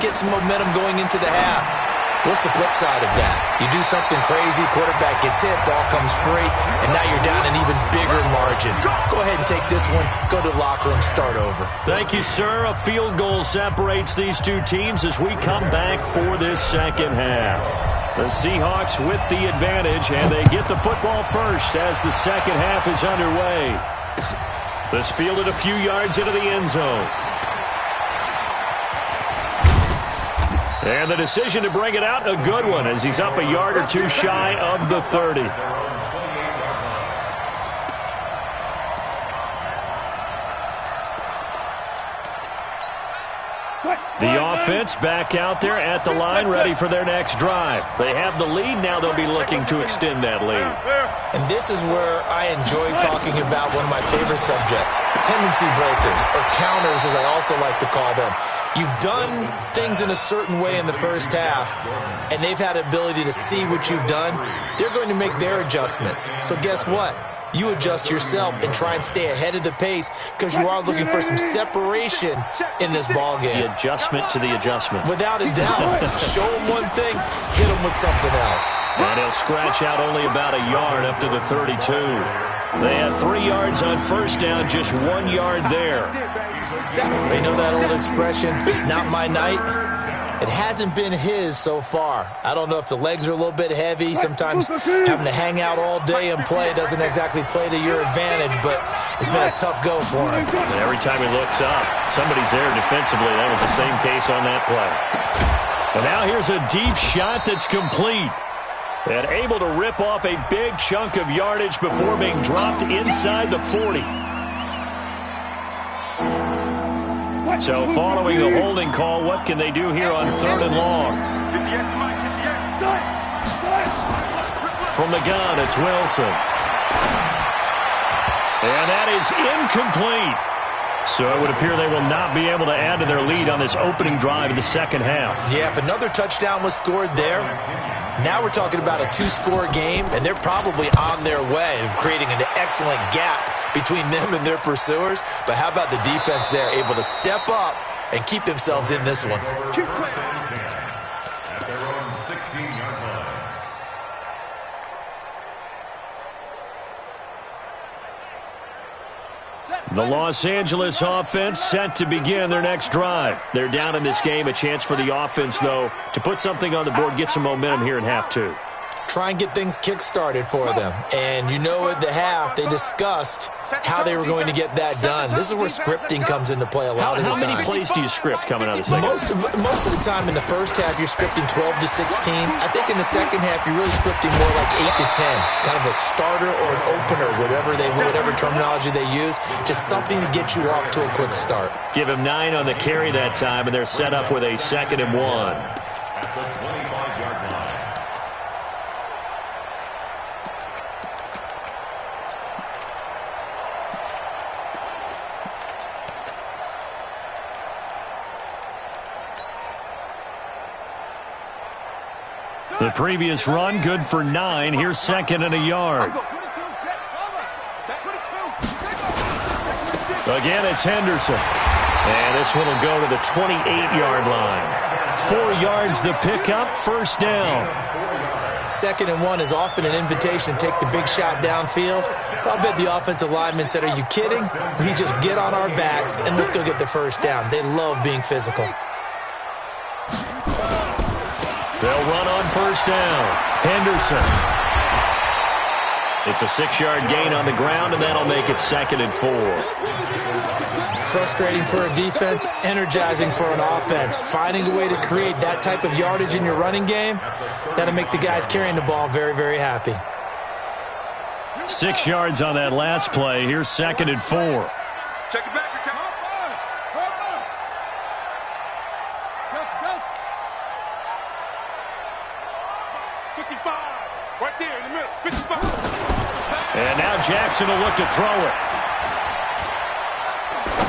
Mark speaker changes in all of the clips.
Speaker 1: get some momentum going into the half. What's the flip side of that? You do something crazy, quarterback gets hit, ball comes free, and now you're down an even bigger margin. Go ahead and take this one, go to the locker room, start over.
Speaker 2: Thank you, sir. A field goal separates these two teams as we come back for this second half. The Seahawks with the advantage, and they get the football first as the second half is underway. This fielded a few yards into the end zone. And the decision to bring it out, a good one, as he's up a yard or two shy of the 30. The offense back out there at the line, ready for their next drive. They have the lead. Now they'll be looking to extend that lead.
Speaker 1: And this is where I enjoy talking about one of my favorite subjects, tendency breakers, or counters as I also like to call them. You've done things in a certain way in the first half, and they've had the ability to see what you've done. They're going to make their adjustments. So guess what? You adjust yourself and try and stay ahead of the pace because you are looking for some separation in this ball game.
Speaker 2: The adjustment to the adjustment.
Speaker 1: Without a doubt. Show them one thing, hit them with something else.
Speaker 2: And he'll scratch out only about a yard up to the 32. They had 3 yards on first down, just 1 yard there.
Speaker 1: They know that old expression, it's not my night. It hasn't been his so far. I don't know if the legs are a little bit heavy. Sometimes having to hang out all day and play doesn't exactly play to your advantage, but it's been a tough go for him.
Speaker 2: And every time he looks up, somebody's there defensively. That was the same case on that play. And now here's a deep shot that's complete. And able to rip off a big chunk of yardage before being dropped inside the 40. So following the holding call, what can they do here on 3rd and long? From the gun, it's Wilson. And that is incomplete. So it would appear they will not be able to add to their lead on this opening drive in the second half.
Speaker 1: Yeah, if another touchdown was scored there, now we're talking about a 2-score game, and they're probably on their way of creating an excellent gap between them and their pursuers. But how about the defense there, able to step up and keep themselves in this one?
Speaker 2: The Los Angeles offense set to begin their next drive. They're down in this game. A chance for the offense, though, to put something on the board, get some momentum here in half 2.
Speaker 1: Try and get things kick-started for them. And you know at the half, they discussed how they were going to get that done. This is where scripting comes into play a lot of the time.
Speaker 2: How many plays do you script coming out of the second?
Speaker 1: Most of the time in the first half, you're scripting 12 to 16. I think in the second half, you're really scripting more like 8 to 10. Kind of a starter or an opener, whatever terminology they use. Just something to get you off to a quick start.
Speaker 2: Give him 9 on the carry that time, and they're set up with a 2nd and 1. The previous run, good for 9. Here's 2nd and a yard. Again, it's Henderson. And this one will go to the 28-yard line. 4 yards the pickup, first down.
Speaker 1: 2nd and 1 is often an invitation to take the big shot downfield. I'll bet the offensive lineman said, are you kidding? We just get on our backs and let's go get the first down. They love being physical.
Speaker 2: They'll run on first down. Henderson. It's a 6-yard gain on the ground, and that'll make it 2nd and 4.
Speaker 1: Frustrating for a defense, energizing for an offense. Finding a way to create that type of yardage in your running game, that'll make the guys carrying the ball very, very happy.
Speaker 2: 6 yards on that last play. Here's 2nd and 4.
Speaker 3: Check it back. Right there in the middle. 55.
Speaker 2: And now Jackson will look to throw it.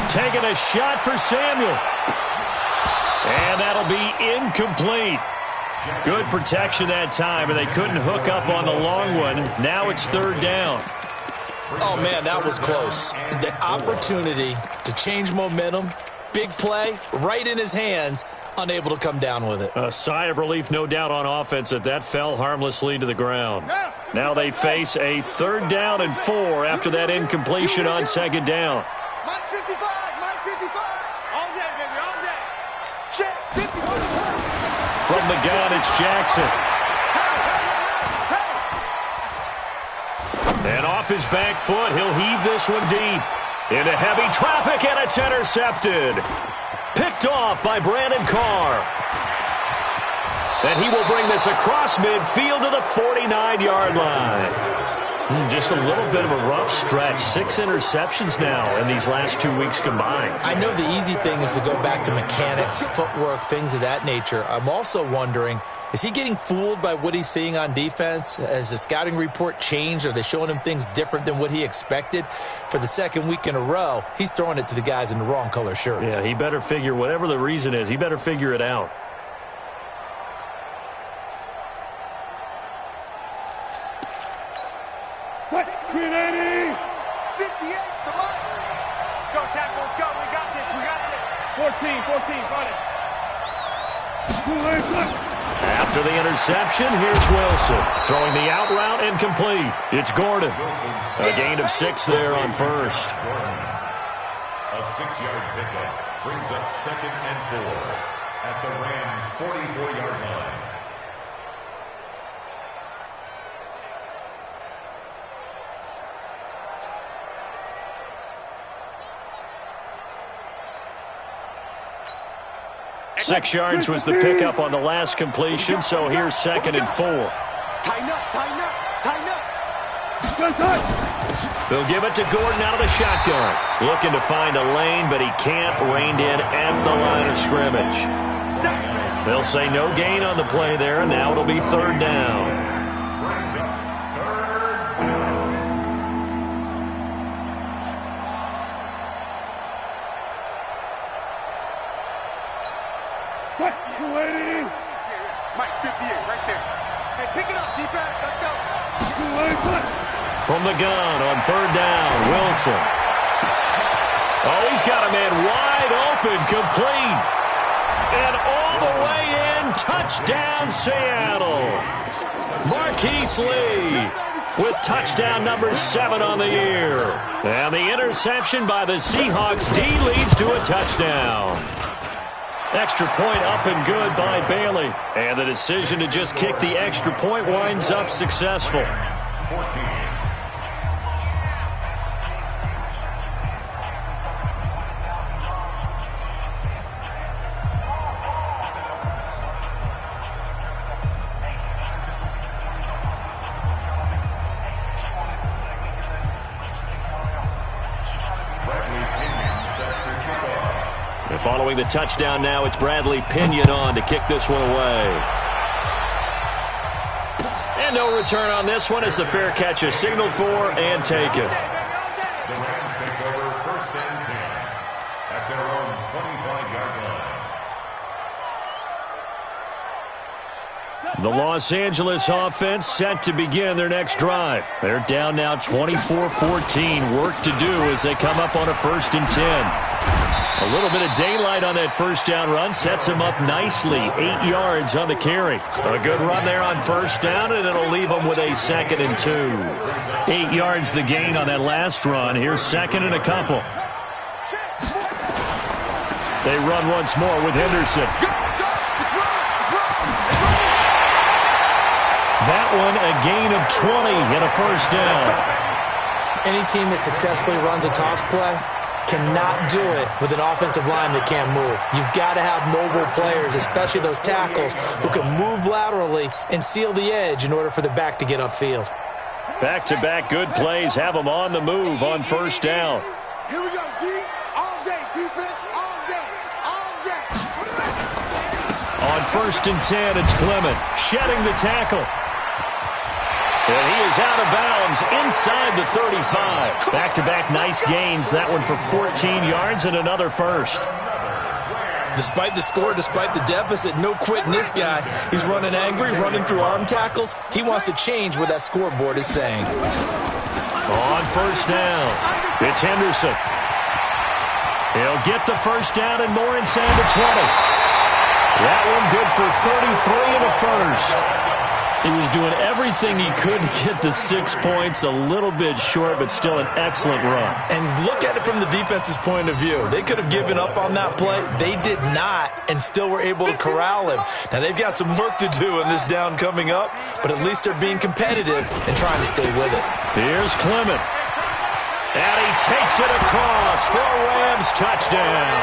Speaker 2: Taking a shot for Samuel. And that'll be incomplete. Good protection that time, and they couldn't hook up on the long one. Now it's 3rd down.
Speaker 1: Oh, man, that was close. The opportunity to change momentum Big play, right in his hands, unable to come down with it.
Speaker 2: A sigh of relief, no doubt, on offense that fell harmlessly to the ground. Now they face a 3rd down and 4 after that incompletion on 2nd down.
Speaker 3: Mike 55, Mike 55. All day, baby, all day. Check, 55.
Speaker 2: From the gun, it's Jackson. And off his back foot, he'll heave this one deep. Into heavy traffic, and it's intercepted. Picked off by Brandon Carr. And he will bring this across midfield to the 49-yard line. Just a little bit of a rough stretch. 6 interceptions now in these last 2 weeks combined.
Speaker 1: I know the easy thing is to go back to mechanics, footwork, things of that nature. I'm also wondering, is he getting fooled by what he's seeing on defense? Has the scouting report changed? Are they showing him things different than what he expected? For the 2nd week in a row, he's throwing it to the guys in the wrong color shirts.
Speaker 2: Yeah, he better figure, whatever the reason is, he better figure it out.
Speaker 3: What? 380! 58, come on! Let's go, tackle, let's go. We got this, we got this. 14, run it.
Speaker 2: After the interception, here's Wilson. Throwing the out route incomplete. It's Gordon. A gain of 6 there on 1st.
Speaker 4: A 6-yard pickup brings up 2nd and 4 at the Rams' 44-yard line.
Speaker 2: Six yards was the pickup on the last completion, so here's 2nd and 4.
Speaker 3: Tighten up, tighten up, tighten up.
Speaker 2: They'll give it to Gordon out of the shotgun. Looking to find a lane, but he can't. Reined in at the line of scrimmage. They'll say no gain on the play there, and now it'll be 3rd down.
Speaker 3: Mike 58, right there. Hey, pick it up, defense. Let's go.
Speaker 2: From the gun on 3rd down, Wilson. Oh, he's got a man wide open, complete. And all the way in, touchdown Seattle. Marquise Lee with touchdown number 7 on the year. And the interception by the Seahawks D leads to a touchdown. Extra point up and good by Bailey. And the decision to just kick the extra point winds up successful.
Speaker 4: 14.
Speaker 2: Following the touchdown now, it's Bradley Pinion on to kick this one away. And no return on this one as the fair catch is signaled for and taken.
Speaker 4: The Rams take over 1st and 10 at their own 25-yard line.
Speaker 2: The Los Angeles offense set to begin their next drive. They're down now 24-14. Work to do as they come up on a 1st and 10. A little bit of daylight on that 1st down run sets him up nicely. 8 yards on the carry. A good run there on 1st down, and it'll leave him with a 2nd and 2. 8 yards the gain on that last run. Here's 2nd and a couple. They run once more with Henderson. That one a gain of 20 and a 1st down.
Speaker 1: Any team that successfully runs a toss play cannot do it with an offensive line that can't move. You've got to have mobile players, especially those tackles, who can move laterally and seal the edge in order for the back to get upfield.
Speaker 2: Back-to-back good plays have them on the move on 1st down.
Speaker 3: Here we go, D. All day, defense, all day, all day.
Speaker 2: On 1st and 10, it's Clement shedding the tackle. And he is out of bounds inside the 35. Back-to-back nice gains. That one for 14 yards and another 1st.
Speaker 1: Despite the score, despite the deficit, no quitting this guy. He's running angry, running through arm tackles. He wants to change what that scoreboard is saying.
Speaker 2: On 1st down, it's Henderson. He'll get the first down and more inside the 20. That one good for 33 in the first. He was doing everything he could to get the 6 points, a little bit short, but still an excellent run.
Speaker 1: And look at it from the defense's point of view. They could have given up on that play. They did not, and still were able to corral him. Now, they've got some work to do in this down coming up, but at least they're being competitive and trying to stay with it.
Speaker 2: Here's Clement. And he takes it across for a Rams touchdown.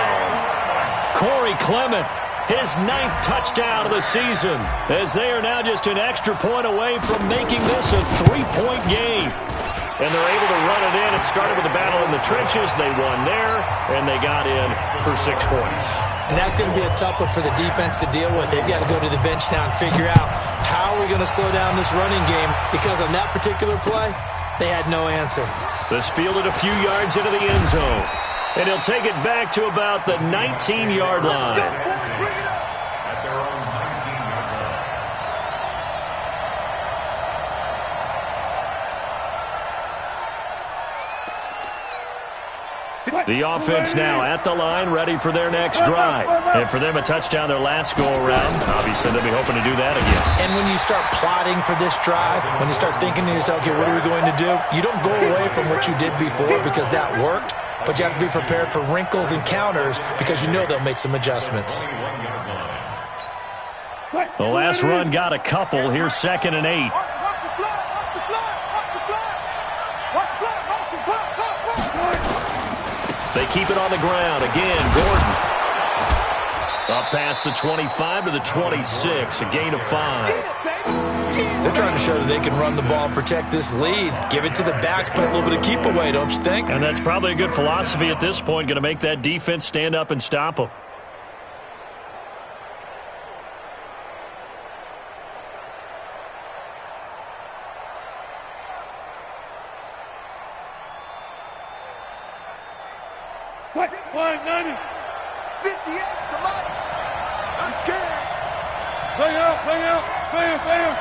Speaker 2: Corey Clement. His 9th touchdown of the season, as they are now just an extra point away from making this a 3-point game. And they're able to run it in. It started with a battle in the trenches. They won there, and they got in for 6 points.
Speaker 1: And that's going to be a tough one for the defense to deal with. They've got to go to the bench now and figure out how are we going to slow down this running game, because on that particular play, they had no answer.
Speaker 2: This fielded a few yards into the end zone. And he'll take it back to about the 19-yard line.
Speaker 4: At their own 19-yard line.
Speaker 2: The offense now at the line, ready for their next drive. And for them, a touchdown their last go-around. Obviously, they'll be hoping to do that again.
Speaker 1: And when you start plotting for this drive, when you start thinking to yourself, okay, what are we going to do? You don't go away from what you did before because that worked. But you have to be prepared for wrinkles and counters because you know they'll make some adjustments.
Speaker 2: The last run got a couple. Here's 2nd and 8. They keep it on the ground. Again, Gordon. Up past the 25 to the 26. A gain of 5.
Speaker 1: They're trying to show that they can run the ball and protect this lead. Give it to the backs, play a little bit of keep away, don't you think?
Speaker 2: And that's probably a good philosophy at this point. Going to make that defense stand up and stop them.
Speaker 3: Fine, 90. 58, come on. I'm scared. Play out, play out, play out, play out.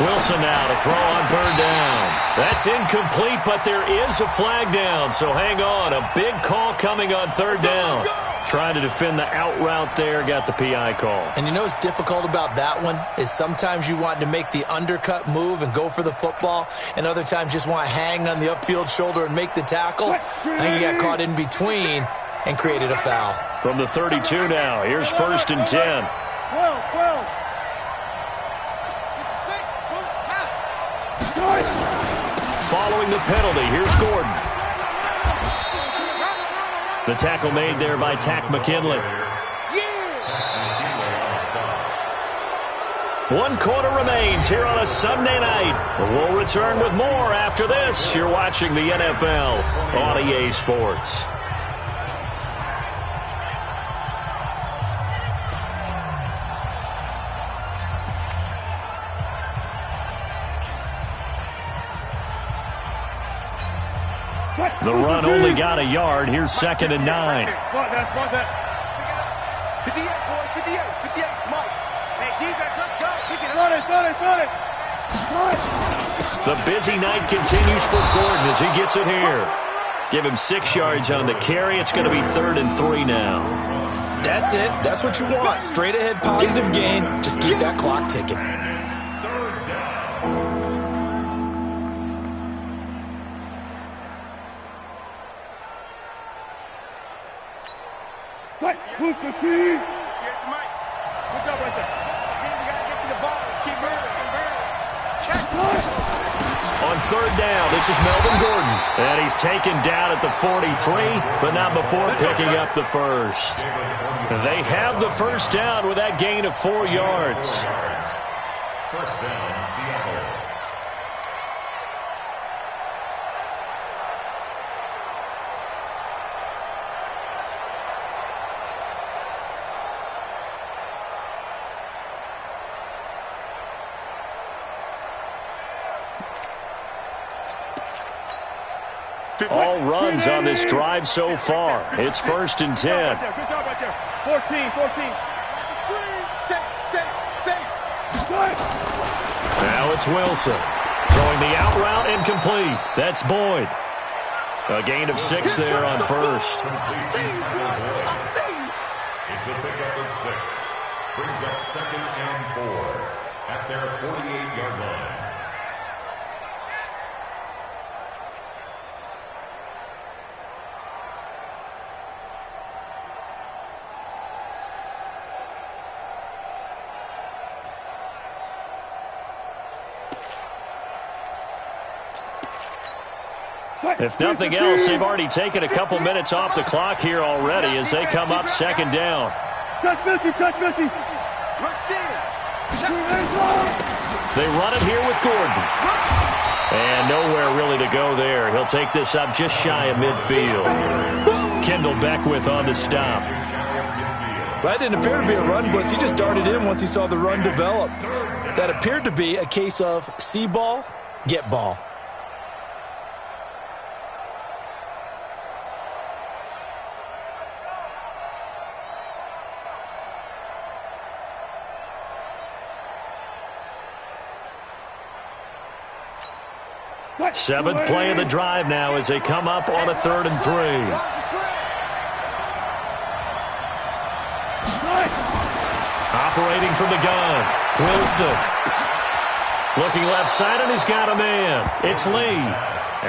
Speaker 2: Wilson now to throw on 3rd down. That's incomplete, but there is a flag down, so hang on. A big call coming on 3rd down. Trying to defend the out route there, got the PI call.
Speaker 1: And you know what's difficult about that one is sometimes you want to make the undercut move and go for the football, and other times just want to hang on the upfield shoulder and make the tackle. I think he got caught in between and created a foul.
Speaker 2: From the 32 now, here's 1st and 10.
Speaker 3: 12.
Speaker 2: Following the penalty, here's Gordon. The tackle made there by Tack McKinley. 1 quarter remains here on a Sunday night. We'll return with more after this. You're watching the NFL on EA Sports. The run only got a yard. Here's 2nd and 9.
Speaker 3: Front that. 58, boys, 58, Mike. Hey, defense, let's go. Run it.
Speaker 2: The busy night continues for Gordon as he gets it here. Give him 6 yards on the carry. It's going to be 3rd and 3 now.
Speaker 1: That's it. That's what you want. Straight ahead, positive gain. Just keep that clock ticking.
Speaker 3: Move 15. Here's Mike. Good job right there. We got to get to the ball. Let's keep moving. Check.
Speaker 2: On 3rd down, this is Melvin Gordon. And he's taken down at the 43, but not before picking up the first. They have the first down with that gain of 4 yards.
Speaker 4: First down, Seattle.
Speaker 2: All runs on this drive so far. It's 1st and 10.
Speaker 3: Good job right there. 14. Safe.
Speaker 2: Now it's Wilson. Throwing Going the out route and complete. That's Boyd. A gain of 6 there on first.
Speaker 4: It's a pickup of 6. Brings up 2nd and 4 at their 48-yard line.
Speaker 2: If nothing else, they've already taken a couple minutes off the clock here already as they come up 2nd down.
Speaker 3: Touch Milky, touch Milky.
Speaker 2: They run it here with Gordon. And nowhere really to go there. He'll take this up just shy of midfield. Kendall Beckwith on the stop.
Speaker 1: That didn't appear to be a run blitz. He just darted in once he saw the run develop. That appeared to be a case of see ball, get ball.
Speaker 2: Seventh play of the drive now as they come up on a 3rd and 3. Operating from the gun, Wilson. Looking left side, and he's got a man. It's Lee.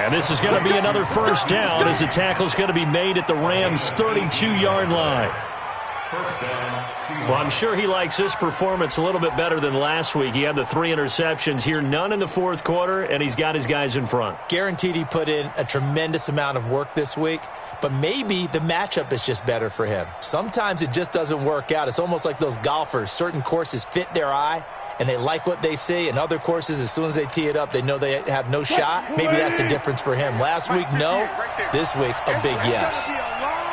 Speaker 2: And this is going to be another 1st down as the tackle's going to be made at the Rams' 32-yard line. Well, I'm sure he likes this performance a little bit better than last week. He had the 3 interceptions here, none in the 4th quarter, and he's got his guys in front.
Speaker 1: Guaranteed he put in a tremendous amount of work this week, but maybe the matchup is just better for him. Sometimes it just doesn't work out. It's almost like those golfers. Certain courses fit their eye, and they like what they see. And other courses, as soon as they tee it up, they know they have no shot. Maybe that's the difference for him. Last week, no. This week, a big yes.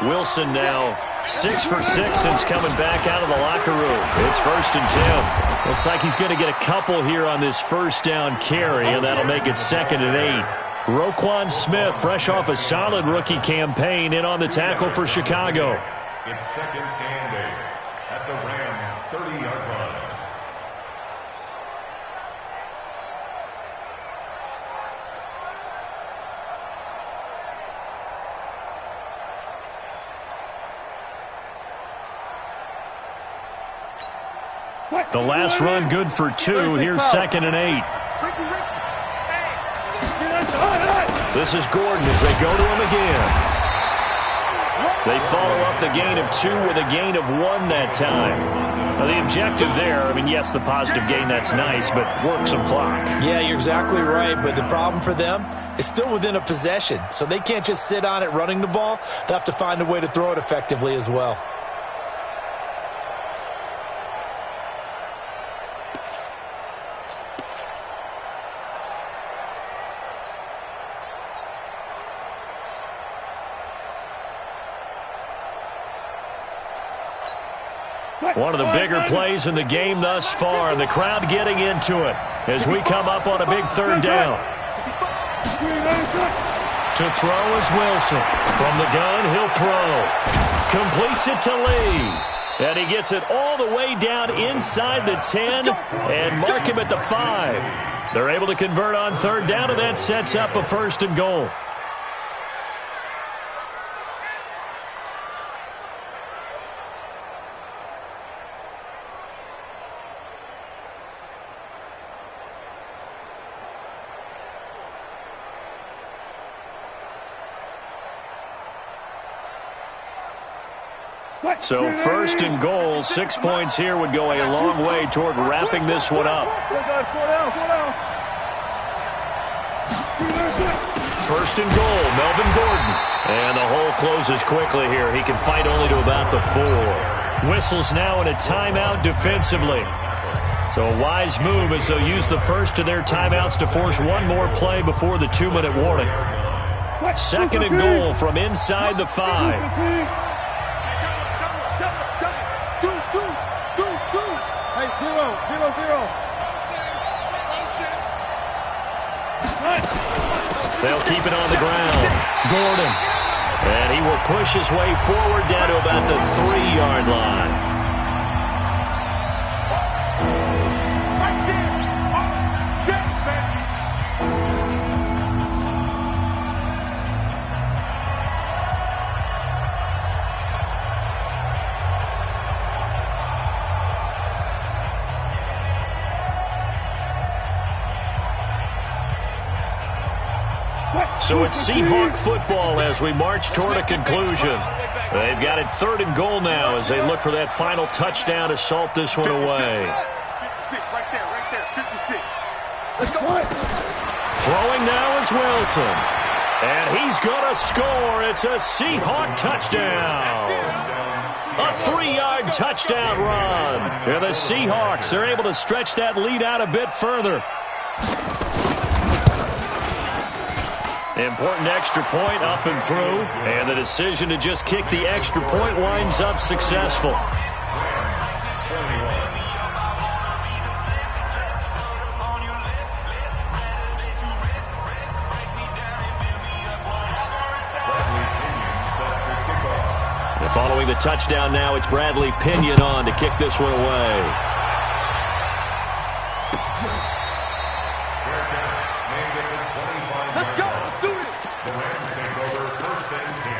Speaker 2: Wilson now 6 for 6 since coming back out of the locker room. It's 1st and 10. Looks like he's going to get a couple here on this 1st down carry, and that'll make it 2nd and 8. Roquan Smith, fresh off a solid rookie campaign, in on the tackle for Chicago.
Speaker 4: It's 2nd and 8 at the Rams' 30-yard line.
Speaker 2: The last run good for 2. Here's 2nd and 8. This is Gordon as they go to him again. They follow up the gain of 2 with a gain of 1 that time. Now, the objective there, I mean, yes, the positive gain, that's nice, but work some clock.
Speaker 1: Yeah, you're exactly right, but the problem for them is still within a possession, so they can't just sit on it running the ball. They'll have to find a way to throw it effectively as well.
Speaker 2: One of the bigger plays in the game thus far, and the crowd getting into it as we come up on a big 3rd down. To throw is Wilson. From the gun, he'll throw. Completes it to Lee. And he gets it all the way down inside the 10 and mark him at the 5. They're able to convert on 3rd down, and that sets up a 1st and goal. So 1st and goal, 6 points here would go a long way toward wrapping this one up. 1st and goal, Melvin Gordon. And the hole closes quickly here. He can fight only to about the 4. Whistles now in a timeout defensively. So a wise move as they'll use the first of their timeouts to force one more play before the 2-minute warning. 2nd and goal from inside the 5. They'll keep it on the ground. Gordon. And he will push his way forward down to about the 3-yard line. So it's Seahawk football as we march toward a conclusion. They've got it 3rd and goal now as they look for that final touchdown to salt this one away.
Speaker 3: 56, right there, 56. Let's go.
Speaker 2: Throwing now is Wilson. And he's going to score. It's a Seahawk touchdown. A 3-yard touchdown run. And the Seahawks are able to stretch that lead out a bit further. Important extra point up and through. And the decision to just kick the extra point winds up successful. And following the touchdown now, it's Bradley Pinion on to kick this one away.
Speaker 3: Let's go. Let's do this.
Speaker 4: The Rams take over 1st and 10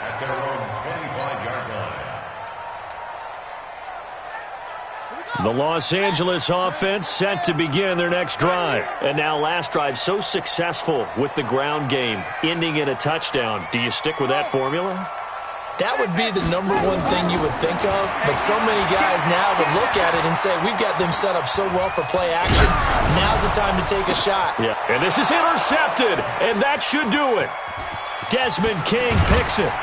Speaker 4: at their own 25-yard line.
Speaker 2: The Los Angeles offense set to begin their next drive. And now last drive so successful with the ground game, ending in a touchdown. Do you stick with that formula?
Speaker 1: That would be the number one thing you would think of, but so many guys now would look at it and say, we've got them set up so well for play action. Now's the time to take a shot.
Speaker 2: Yeah, and this is intercepted, and that should do it. Desmond King picks it.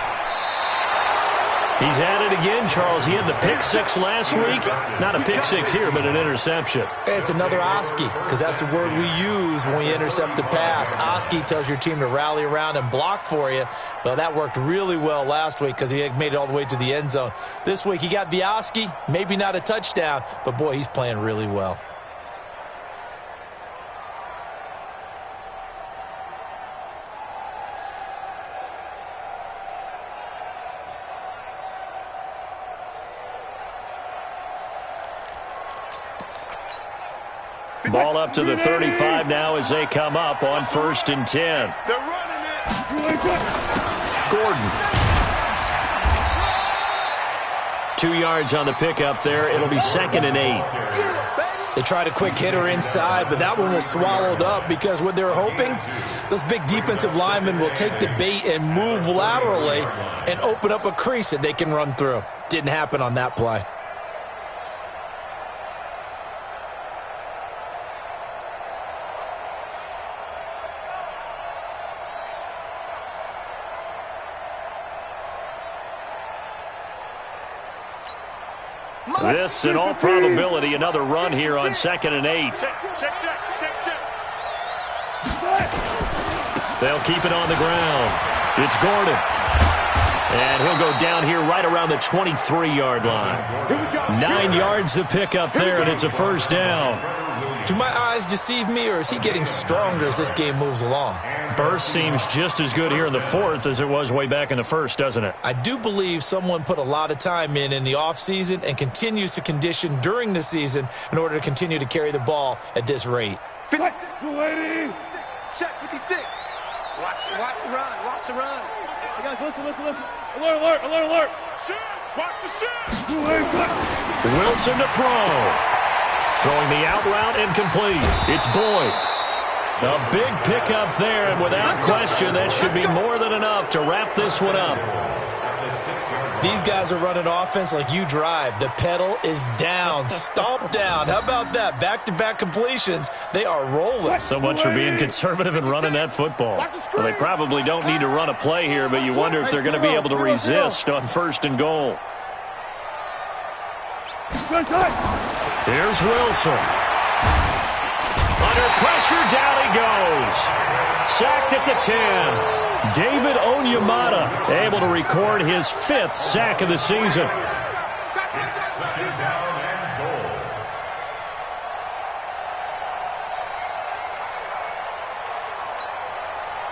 Speaker 2: He's at it again, Charles. He had the pick 6 last week. Not a pick 6 here, but an interception.
Speaker 1: It's another Oski, because that's the word we use when we intercept a pass. Oski tells your team to rally around and block for you. Well, that worked really well last week because he made it all the way to the end zone. This week he got the Oski, maybe not a touchdown, but boy, he's playing really well.
Speaker 2: Ball up to the 35 now as they come up on 1st and 10.
Speaker 3: They're running it.
Speaker 2: Gordon. 2 yards on the pickup there. It'll be 2nd and 8.
Speaker 1: They tried a quick hitter inside, but that one was swallowed up because what they're hoping, those big defensive linemen will take the bait and move laterally and open up a crease that they can run through. Didn't happen on that play.
Speaker 2: This, in all probability, another run here on 2nd and 8.
Speaker 3: Check.
Speaker 2: They'll keep it on the ground. It's Gordon. And he'll go down here right around the 23-yard line. 9 yards to pick up there, and it's a 1st down.
Speaker 1: Do my eyes deceive me, or is he getting stronger as this game moves along?
Speaker 2: Burst seems just as good here in the 4th as it was way back in the 1st, doesn't it?
Speaker 1: I do believe someone put a lot of time in the offseason and continues to condition during the season in order to continue to carry the ball at this rate.
Speaker 3: Check 56. Watch the run. You guys, listen. Alert. Watch the shit.
Speaker 2: Wilson to throw. Throwing the out route incomplete. It's Boyd. A big pickup there, and without question, that should be more than enough to wrap this one up.
Speaker 1: These guys are running offense like you drive. The pedal is down, stomp down. How about that? Back-to-back completions. They are rolling.
Speaker 2: So much for being conservative and running that football. Well, they probably don't need to run a play here, but you wonder if they're going to be able to resist on 1st and goal. Here's Wilson. Under pressure, down he goes. Sacked at the 10. David Onyemata able to record his 5th sack of the season.
Speaker 4: It's 2nd down and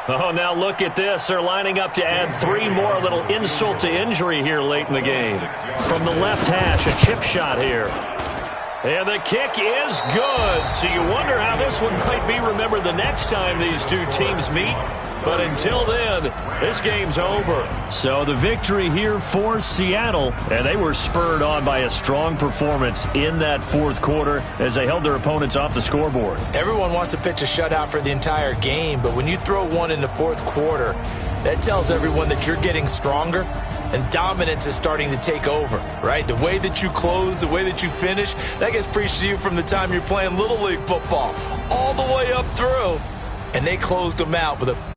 Speaker 4: goal.
Speaker 2: Oh, now look at this. They're lining up to add 3 more. A little insult to injury here late in the game. From the left hash, a chip shot here. And the kick is good. So you wonder how this one might be remembered the next time these two teams meet. But until then, this game's over. So the victory here for Seattle, and they were spurred on by a strong performance in that fourth quarter as they held their opponents off the scoreboard.
Speaker 1: Everyone wants to pitch a shutout for the entire game, but when you throw one in the fourth quarter, that tells everyone that you're getting stronger and dominance is starting to take over, right? The way that you close, the way that you finish, that gets preached to you from the time you're playing Little League football all the way up through, and they closed them out with a